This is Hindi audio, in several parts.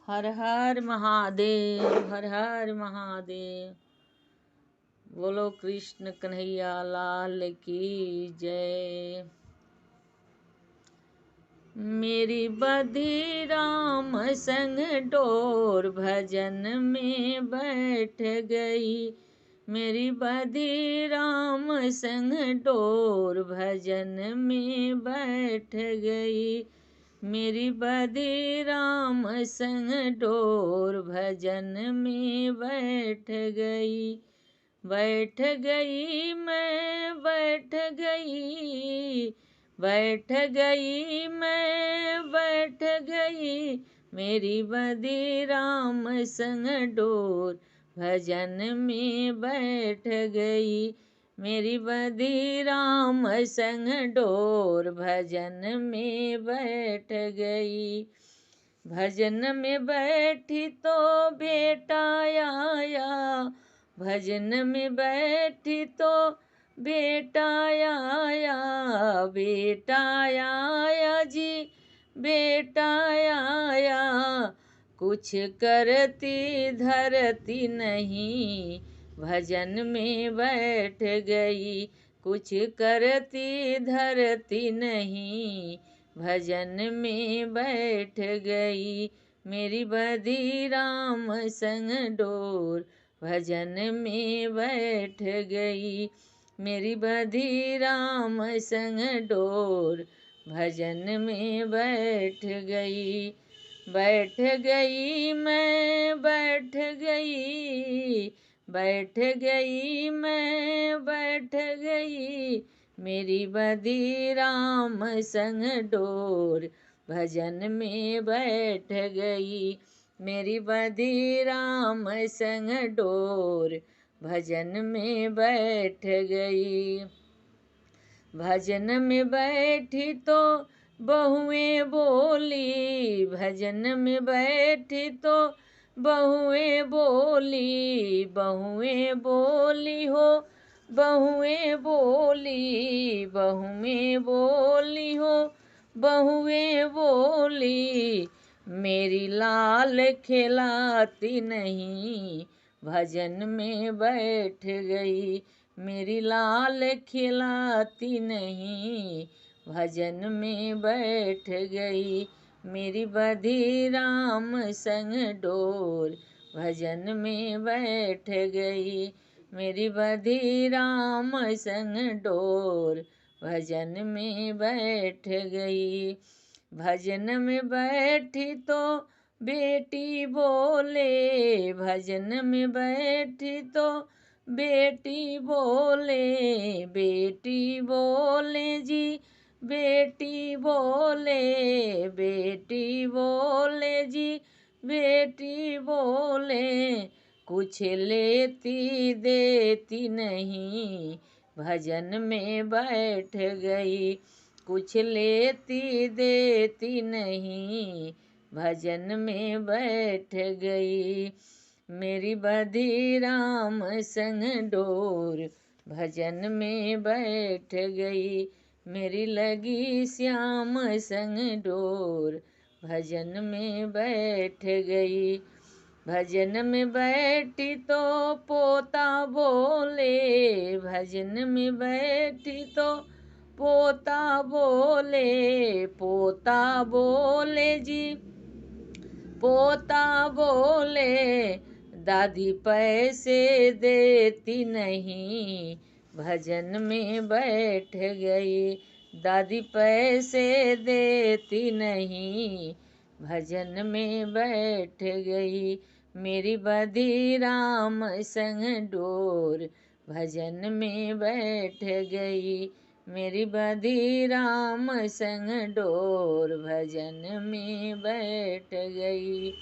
हर हर महादेव, हर हर महादेव। बोलो कृष्ण कन्हैया लाल की जय। मेरी बधी राम संग डोर भजन में बैठ गई। मेरी बधी राम संग डोर भजन में बैठ गई। मेरी बधी राम संग डोर भजन में बैठ गई। बैठ गई मैं बैठ गई, बैठ गई मैं बैठ गई। मेरी बधी राम संग डोर भजन में बैठ गई। मेरी बधी राम संग डोर भजन में बैठ गई। भजन में बैठी तो बेटा आया, भजन में बैठी तो बेटा आया। बेटा आया जी, बेटा आया। कुछ करती धरती नहीं, भजन में बैठ गई। कुछ करती धरती नहीं, भजन में बैठ गई। मेरी बधी राम संग डोर भजन में बैठ गई। मेरी बधी राम संग डोर भजन में बैठ गई। बैठ गई मैं बैठ गई, बैठ गई मैं बैठ गई। मेरी बधी राम संग डोर भजन में बैठ गई। मेरी बधी राम संग डोर भजन में बैठ गई। भजन में बैठी तो बहुएं बोली, भजन में बैठी तो बहुएं बोली। बहुएं बोली हो, बहुएं बोली, बहुएं बोली हो, बहुएं बोली। मेरी लाल खिलाती नहीं, भजन में बैठ गई। मेरी लाल खिलाती नहीं, भजन में बैठ गई। मेरी बधी राम संग डोर भजन में बैठ गई। मेरी बधी राम संग डोर भजन में बैठ गई। भजन में बैठी तो बेटी बोले, भजन में बैठी तो बेटी बोले। बेटी बोले जी, बेटी बोले, बेटी बोले जी, बेटी बोले। कुछ लेती देती नहीं, भजन में बैठ गई। कुछ लेती देती नहीं, भजन में बैठ गई। मेरी बधी राम संग डोर भजन में बैठ गई। मेरी लगी श्याम संग डोर भजन में बैठ गई। भजन में बैठी तो पोता बोले, भजन में बैठी तो पोता बोले। पोता बोले जी, पोता बोले। दादी पैसे देती नहीं, भजन में बैठ गई। दादी पैसे देती नहीं, भजन में बैठ गई। मेरी बधी राम संग डोर भजन में बैठ गई। मेरी बधी राम संग डोर भजन में बैठ गई।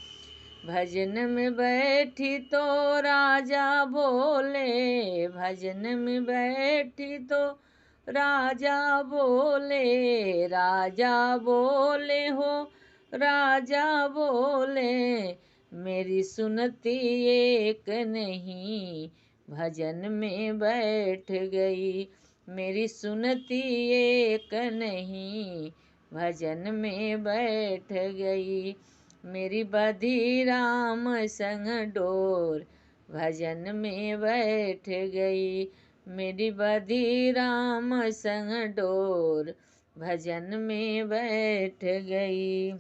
भजन में बैठी तो राजा बोले, भजन में बैठी तो राजा बोले। राजा बोले हो, राजा बोले। मेरी सुनती एक नहीं, भजन में बैठ गई। मेरी सुनती एक नहीं, भजन में बैठ गई। मेरी बधी राम संग डोर भजन में बैठ गई। मेरी बधी राम संग डोर भजन में बैठ गई।